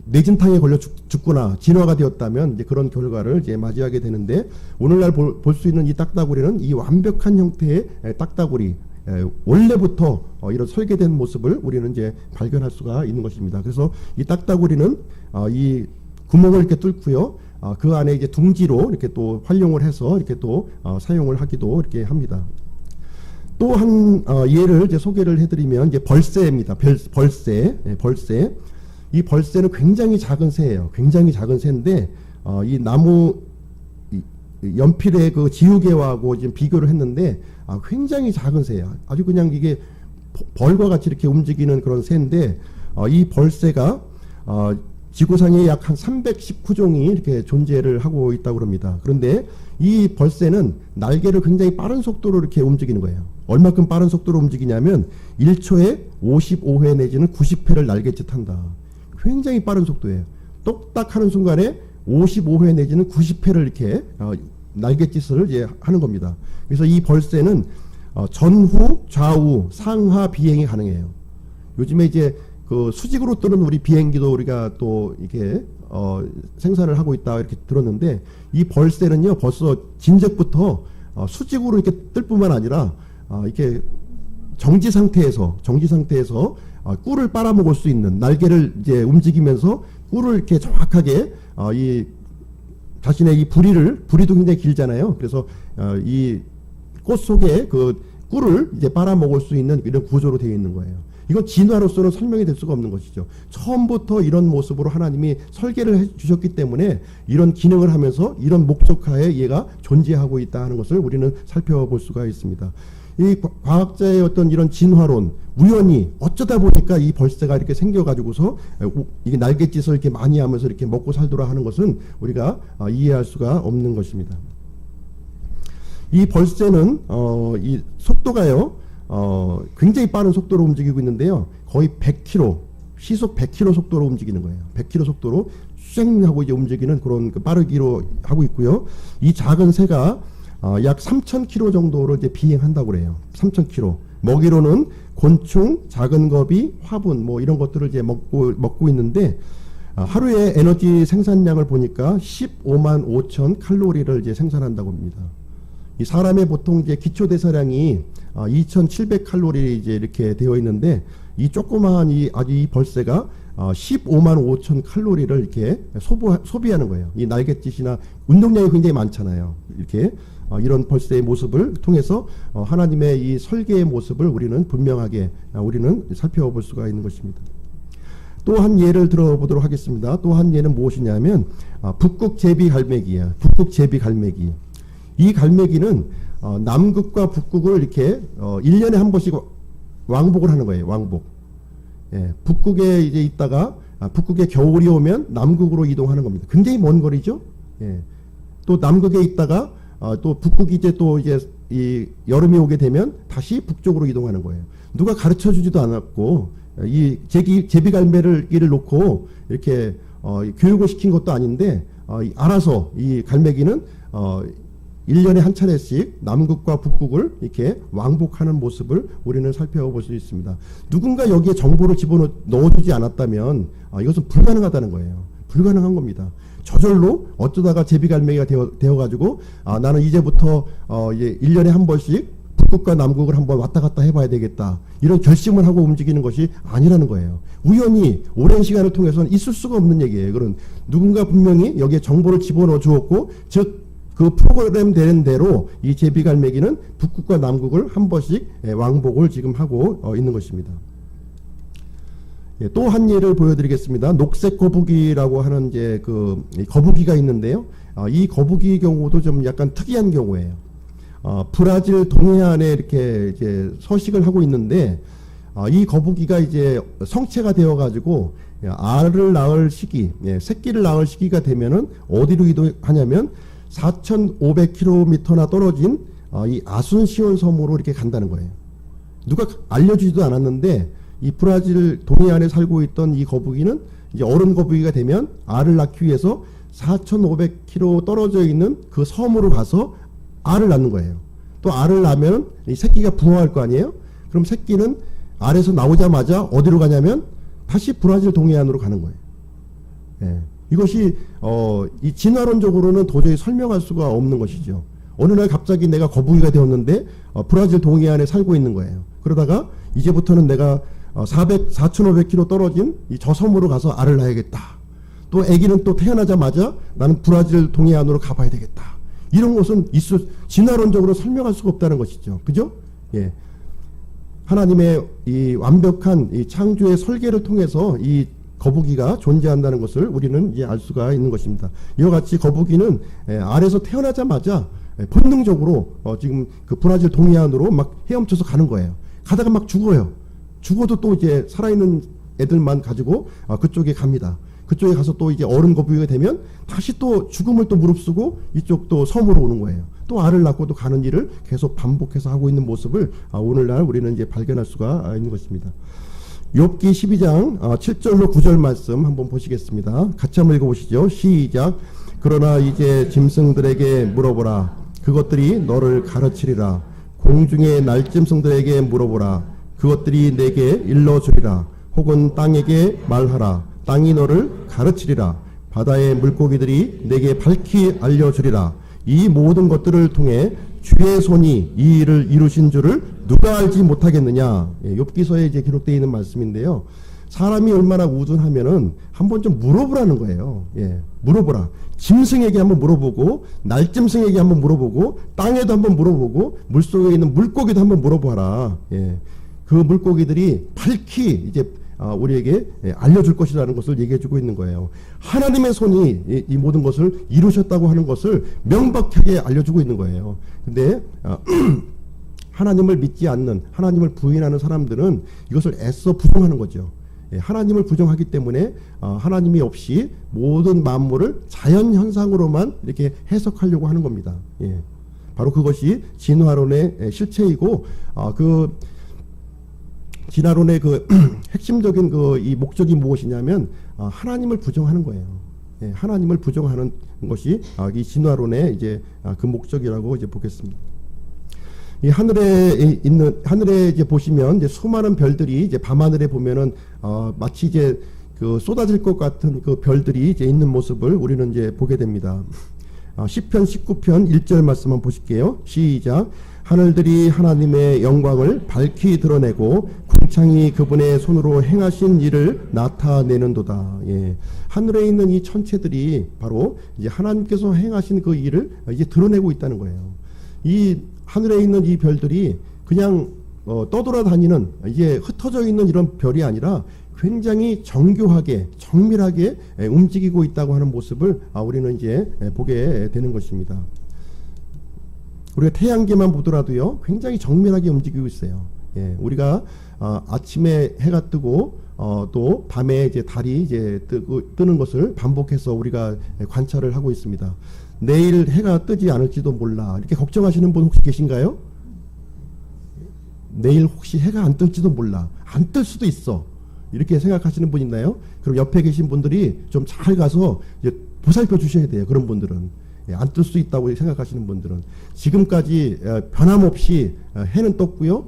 뇌진탕에 걸려 죽거나 진화가 되었다면 이제 그런 결과를 이제 맞이하게 되는데, 오늘날 볼 수 있는 이 딱따구리는 이 완벽한 형태의 딱따구리, 원래부터 이런 설계된 모습을 우리는 이제 발견할 수가 있는 것입니다. 그래서 이 딱따구리는 이 구멍을 이렇게 뚫고요, 그 안에 이제 둥지로 이렇게 또 활용을 해서 이렇게 또 사용을 하기도 이렇게 합니다. 또 한 예를 이제 소개를 해드리면 이제 벌새입니다. 벌새. 이 벌새는 굉장히 작은 새예요. 굉장히 작은 새인데 이 나무 연필의 지우개하고 지금 비교를 했는데 굉장히 작은 새예요. 아주 그냥 이게 벌과 같이 이렇게 움직이는 그런 새인데, 이 벌새가 지구상에 약 한 319종이 이렇게 존재를 하고 있다고 합니다. 그런데 이 벌새는 날개를 굉장히 빠른 속도로 이렇게 움직이는 거예요. 얼마큼 빠른 속도로 움직이냐면 1초에 55회 내지는 90회를 날갯짓 한다. 굉장히 빠른 속도예요. 똑딱 하는 순간에 55회 내지는 90회를 이렇게 날갯짓을 이제 하는 겁니다. 그래서 이 벌새는 전후, 좌우, 상하 비행이 가능해요. 요즘에 이제 수직으로 뜨는 우리 비행기도 우리가 또 이렇게 생산을 하고 있다 이렇게 들었는데, 이 벌새는요 벌써 진즉부터 수직으로 이렇게 뜰 뿐만 아니라 이렇게 정지 상태에서 꿀을 빨아먹을 수 있는, 날개를 이제 움직이면서 꿀을 이렇게 정확하게 이 자신의 이 부리도 굉장히 길잖아요. 그래서 이 꽃 속에 꿀을 이제 빨아먹을 수 있는 이런 구조로 되어 있는 거예요. 이건 진화로서는 설명이 될 수가 없는 것이죠. 처음부터 이런 모습으로 하나님이 설계를 해 주셨기 때문에 이런 기능을 하면서 이런 목적하에 얘가 존재하고 있다 하는 것을 우리는 살펴볼 수가 있습니다. 이 과학자의 어떤 이런 진화론, 우연히 어쩌다 보니까 이 벌새가 이렇게 생겨가지고서 이게 날갯짓을 이렇게 많이 하면서 이렇게 먹고 살더라 하는 것은 우리가 이해할 수가 없는 것입니다. 이 벌새는 이 속도가요 굉장히 빠른 속도로 움직이고 있는데요, 거의 100km, 시속 100km 속도로 움직이는 거예요. 100km 속도로 쉥 하고 이제 움직이는 그런 빠르기로 하고 있고요. 이 작은 새가 약 3,000km 정도로 이제 비행한다고 그래요. 3,000km. 먹이로는 곤충, 작은 거비, 화분 뭐 이런 것들을 이제 먹고 있는데, 하루에 에너지 생산량을 보니까 15만 5천 칼로리를 이제 생산한다고 합니다. 이 사람의 보통 이제 기초 대사량이 2,700 칼로리 이제 이렇게 되어 있는데, 이 조그마한 이 벌새가 15만 5천 칼로리를 이렇게 소비하는 거예요. 이 날갯짓이나 운동량이 굉장히 많잖아요. 이렇게 이런 벌새의 모습을 통해서 하나님의 이 설계의 모습을 우리는 분명하게 우리는 살펴볼 수가 있는 것입니다. 또 한 예를 들어보도록 하겠습니다. 또 한 예는 무엇이냐면 북극제비갈매기예요. 북극제비갈매기. 이 갈매기는 남극과 북극을 이렇게 1년에 한 번씩 왕복을 하는 거예요. 왕복. 예, 북극에 이제 있다가 북극에 겨울이 오면 남극으로 이동하는 겁니다. 굉장히 먼 거리죠. 예. 또 남극에 있다가 또 북극이 이제 또 이제 이 여름이 오게 되면 다시 북쪽으로 이동하는 거예요. 누가 가르쳐 주지도 않았고 이 제비갈매를 이를 놓고 이렇게 교육을 시킨 것도 아닌데 알아서 이 갈매기는 1년에 한 차례씩 남극과 북극을 이렇게 왕복하는 모습을 우리는 살펴볼 수 있습니다. 누군가 여기에 정보를 집어넣어주지 않았다면 이것은 불가능하다는 거예요. 불가능한 겁니다. 저절로 어쩌다가 제비갈매기가 되어가지고 나는 이제부터 이제 1년에 한 번씩 북극과 남극을 한번 왔다 갔다 해봐야 되겠다. 이런 결심을 하고 움직이는 것이 아니라는 거예요. 우연히 오랜 시간을 통해서는 있을 수가 없는 얘기예요. 그런 누군가 분명히 여기에 정보를 집어넣어 주었고 즉 그 프로그램 되는 대로 이 제비갈매기는 북극과 남극을 한 번씩 왕복을 지금 하고 있는 것입니다. 또 한 예를 보여드리겠습니다. 녹색 거북이라고 하는 이제 그 거북이가 있는데요. 이 거북이 경우도 좀 약간 특이한 경우예요. 브라질 동해안에 이렇게 이제 서식을 하고 있는데 이 거북이가 이제 성체가 되어가지고 알을 낳을 시기, 새끼를 낳을 시기가 되면은 어디로 이동하냐면 4,500km나 떨어진 이 아순시온 섬으로 이렇게 간다는 거예요. 누가 알려주지도 않았는데 이 브라질 동해안에 살고 있던 이 거북이는 이제 어른 거북이가 되면 알을 낳기 위해서 4,500km 떨어져 있는 그 섬으로 가서 알을 낳는 거예요. 또 알을 낳으면 이 새끼가 부화할 거 아니에요? 그럼 새끼는 알에서 나오자마자 어디로 가냐면 다시 브라질 동해안으로 가는 거예요. 예. 이것이 이 진화론적으로는 도저히 설명할 수가 없는 것이죠. 어느 날 갑자기 내가 거북이가 되었는데 브라질 동해안에 살고 있는 거예요. 그러다가 이제부터는 내가 4,500km 떨어진 이 저 섬으로 가서 알을 낳아야겠다. 또 아기는 또 태어나자마자 나는 브라질 동해안으로 가봐야 되겠다. 이런 것은 진화론적으로 설명할 수가 없다는 것이죠. 그죠? 예. 하나님의 이 완벽한 이 창조의 설계를 통해서 이 거북이가 존재한다는 것을 우리는 이제 알 수가 있는 것입니다. 이와 같이 거북이는 알에서 태어나자마자 본능적으로 지금 그 브라질 동해안으로 막 헤엄쳐서 가는 거예요. 가다가 막 죽어요. 죽어도 또 이제 살아있는 애들만 가지고 그쪽에 갑니다. 그쪽에 가서 또 이제 어른 거북이가 되면 다시 또 죽음을 또 무릅쓰고 이쪽 또 섬으로 오는 거예요. 또 알을 낳고 또 가는 일을 계속 반복해서 하고 있는 모습을 오늘날 우리는 이제 발견할 수가 있는 것입니다. 욥기 12장 7절로 9절 말씀 한번 보시겠습니다. 같이 한번 읽어보시죠. 시작. 그러나 이제 짐승들에게 물어보라. 그것들이 너를 가르치리라. 공중의 날짐승들에게 물어보라. 그것들이 내게 일러주리라. 혹은 땅에게 말하라. 땅이 너를 가르치리라. 바다의 물고기들이 내게 밝히 알려주리라. 이 모든 것들을 통해 주의 손이 이 일을 이루신 줄을 누가 알지 못하겠느냐. 욥기서에 이제 기록되어 있는 말씀인데요. 사람이 얼마나 우둔하면은 한번 좀 물어보라는 거예요. 물어보라. 짐승에게 한번 물어보고 날짐승에게 한번 물어보고 땅에도 한번 물어보고 물속에 있는 물고기도 한번 물어봐라. 그 물고기들이 밝히 이제 우리에게 알려줄 것이라는 것을 얘기해주고 있는 거예요. 하나님의 손이 이 모든 것을 이루셨다고 하는 것을 명백하게 알려주고 있는 거예요. 근데 하나님을 믿지 않는, 하나님을 부인하는 사람들은 이것을 애써 부정하는 거죠. 하나님을 부정하기 때문에 하나님이 없이 모든 만물을 자연 현상으로만 이렇게 해석하려고 하는 겁니다. 바로 그것이 진화론의 실체이고 그 진화론의 그 핵심적인 그 이 목적이 무엇이냐면 하나님을 부정하는 거예요. 하나님을 부정하는 것이 이 진화론의 이제 그 목적이라고 이제 보겠습니다. 이 하늘에 이제 보시면 이제 수많은 별들이 이제 밤하늘에 보면은 마치 이제 그 쏟아질 것 같은 그 별들이 이제 있는 모습을 우리는 이제 보게 됩니다. 시편 19편 1절 말씀 한번 보실게요. 시작. 하늘들이 하나님의 영광을 밝히 드러내고 궁창이 그분의 손으로 행하신 일을 나타내는도다. 하늘에 있는 이 천체들이 바로 이제 하나님께서 행하신 그 일을 이제 드러내고 있다는 거예요. 이 하늘에 있는 이 별들이 그냥 떠돌아다니는 이제 흩어져 있는 이런 별이 아니라 굉장히 정교하게 정밀하게 움직이고 있다고 하는 모습을 우리는 이제 보게 되는 것입니다. 우리가 태양계만 보더라도요 굉장히 정밀하게 움직이고 있어요. 우리가 아침에 해가 뜨고 또 밤에 이제 달이 이제 뜨는 것을 반복해서 우리가 관찰을 하고 있습니다. 내일 해가 뜨지 않을지도 몰라. 이렇게 걱정하시는 분 혹시 계신가요? 내일 혹시 해가 안 뜰지도 몰라. 안 뜰 수도 있어. 이렇게 생각하시는 분 있나요? 그럼 옆에 계신 분들이 좀 잘 가서 이제 보살펴 주셔야 돼요. 그런 분들은. 안 뜰 수 있다고 생각하시는 분들은. 지금까지 변함없이 해는 떴고요.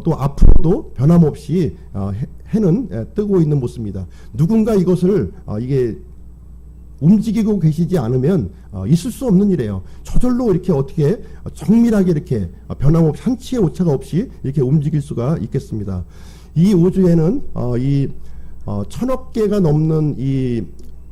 또 앞으로도 변함없이 해는 뜨고 있는 모습입니다. 누군가 이것을 이게 움직이고 계시지 않으면 있을 수 없는 일이에요. 저절로 이렇게 어떻게 정밀하게 이렇게 변함없이 한치의 오차가 없이 이렇게 움직일 수가 있겠습니다. 이 우주에는 이 1000억 개가 넘는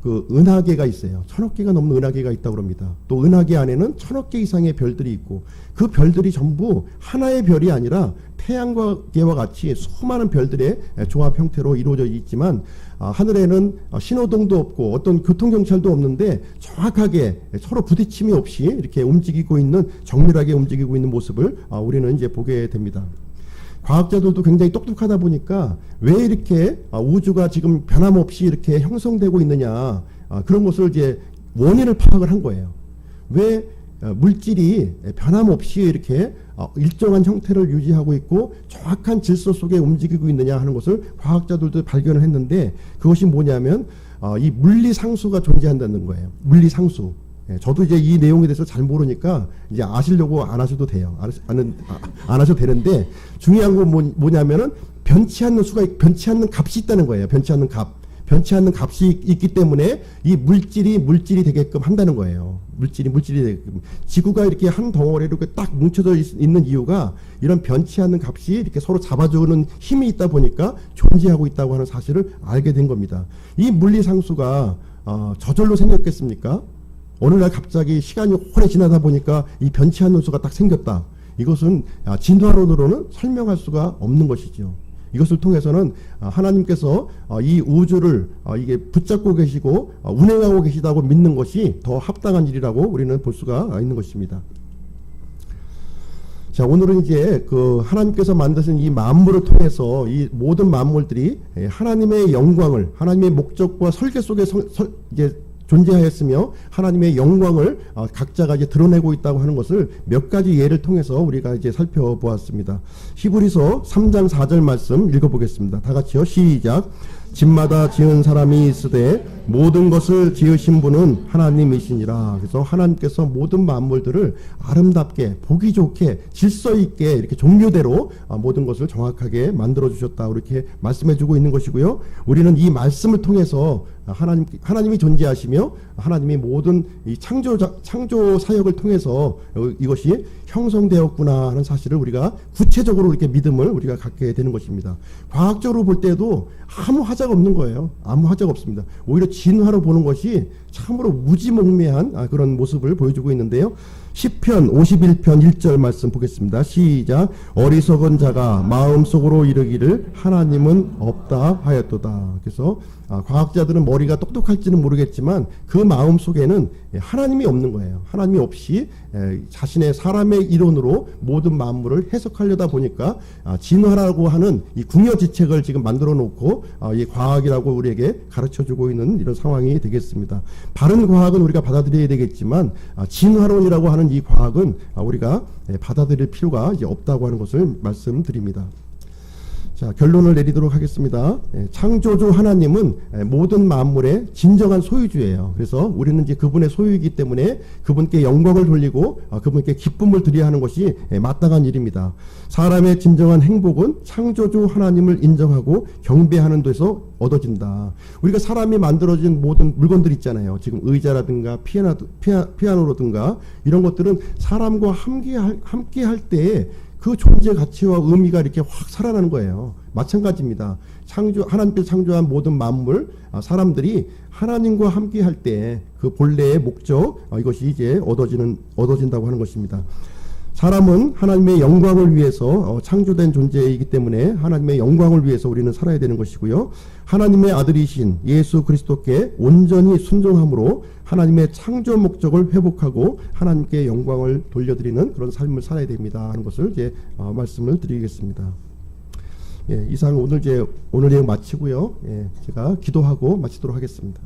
그 은하계가 있어요. 1000억 개가 넘는 은하계가 있다고 합니다. 또 은하계 안에는 1000억 개 이상의 별들이 있고 그 별들이 전부 하나의 별이 아니라 태양계와 같이 수많은 별들의 조합 형태로 이루어져 있지만 하늘에는 신호등도 없고 어떤 교통경찰도 없는데 정확하게 서로 부딪힘이 없이 이렇게 움직이고 있는, 정밀하게 움직이고 있는 모습을 우리는 이제 보게 됩니다. 과학자들도 굉장히 똑똑하다 보니까 왜 이렇게 우주가 지금 변함없이 이렇게 형성되고 있느냐, 그런 것을 이제 원인을 파악을 한 거예요. 왜 물질이 변함없이 이렇게 일정한 형태를 유지하고 있고 정확한 질서 속에 움직이고 있느냐 하는 것을 과학자들도 발견을 했는데, 그것이 뭐냐면 이 물리상수가 존재한다는 거예요. 물리상수. 저도 이제 이 내용에 대해서 잘 모르니까 이제 아시려고 안 하셔도 돼요. 안 하셔도 되는데, 중요한 건 뭐냐면은 변치 않는 값이 있다는 거예요. 변치 않는 값이 있기 때문에 이 물질이 되게끔 한다는 거예요. 물질이 되게끔. 지구가 이렇게 한 덩어리로 이렇게 딱 뭉쳐져 있는 이유가 이런 변치 않는 값이 이렇게 서로 잡아주는 힘이 있다 보니까 존재하고 있다고 하는 사실을 알게 된 겁니다. 이 물리상수가 저절로 생겼겠습니까? 어느 날 갑자기 시간이 오래 지나다 보니까 이 변치 않는 수가 딱 생겼다. 이것은 진화론으로는 설명할 수가 없는 것이죠. 이것을 통해서는 하나님께서 이 우주를 이게 붙잡고 계시고 운행하고 계시다고 믿는 것이 더 합당한 일이라고 우리는 볼 수가 있는 것입니다. 자, 오늘은 이제 그 하나님께서 만드신 이 만물을 통해서 이 모든 만물들이 하나님의 영광을, 하나님의 목적과 설계 속에 이제 존재하였으며 하나님의 영광을 각자가 이제 드러내고 있다고 하는 것을 몇 가지 예를 통해서 우리가 이제 살펴보았습니다. 히브리서 3장 4절 말씀 읽어보겠습니다. 다 같이요. 시작. 집마다 지은 사람이 있으되 모든 것을 지으신 분은 하나님이시니라. 그래서 하나님께서 모든 만물들을 아름답게, 보기 좋게, 질서 있게 이렇게 종류대로 모든 것을 정확하게 만들어 주셨다, 이렇게 말씀해 주고 있는 것이고요. 우리는 이 말씀을 통해서 하나님이 존재하시며 하나님이 모든 이 창조 사역을 통해서 이것이 형성되었구나 하는 사실을 우리가 구체적으로 이렇게 믿음을 우리가 갖게 되는 것입니다. 과학적으로 볼 때도 아무 하자가 없는 거예요. 아무 하자가 없습니다. 오히려 진화로 보는 것이 참으로 무지몽매한 그런 모습을 보여주고 있는데요. 시편 51편 1절 말씀 보겠습니다. 시작. 어리석은 자가 마음속으로 이르기를 하나님은 없다 하였도다. 그래서 과학자들은 머리가 똑똑할지는 모르겠지만 그 마음 속에는 하나님이 없는 거예요. 하나님이 없이 자신의 사람의 이론으로 모든 만물을 해석하려다 보니까 진화라고 하는 이 궁여지책을 지금 만들어 놓고 이 과학이라고 우리에게 가르쳐주고 있는 이런 상황이 되겠습니다. 바른 과학은 우리가 받아들여야 되겠지만 진화론이라고 하는 이 과학은 우리가 받아들일 필요가 이제 없다고 하는 것을 말씀드립니다. 자, 결론을 내리도록 하겠습니다. 창조주 하나님은 모든 만물의 진정한 소유주예요. 그래서 우리는 이제 그분의 소유이기 때문에 그분께 영광을 돌리고 그분께 기쁨을 드려야 하는 것이 마땅한 일입니다. 사람의 진정한 행복은 창조주 하나님을 인정하고 경배하는 데서 얻어진다. 우리가 사람이 만들어진 모든 물건들 있잖아요. 지금 의자라든가 피아노라든가 이런 것들은 사람과 함께 할 때에 그 존재 가치와 의미가 이렇게 확 살아나는 거예요. 마찬가지입니다. 하나님께서 창조한 모든 만물, 사람들이 하나님과 함께 할 때 그 본래의 목적, 이것이 이제 얻어진다고 하는 것입니다. 사람은 하나님의 영광을 위해서 창조된 존재이기 때문에 하나님의 영광을 위해서 우리는 살아야 되는 것이고요. 하나님의 아들이신 예수 그리스도께 온전히 순종함으로 하나님의 창조 목적을 회복하고 하나님께 영광을 돌려드리는 그런 삶을 살아야 됩니다 하는 것을 이제 말씀을 드리겠습니다. 예, 이상 오늘 내용 마치고요. 예, 제가 기도하고 마치도록 하겠습니다.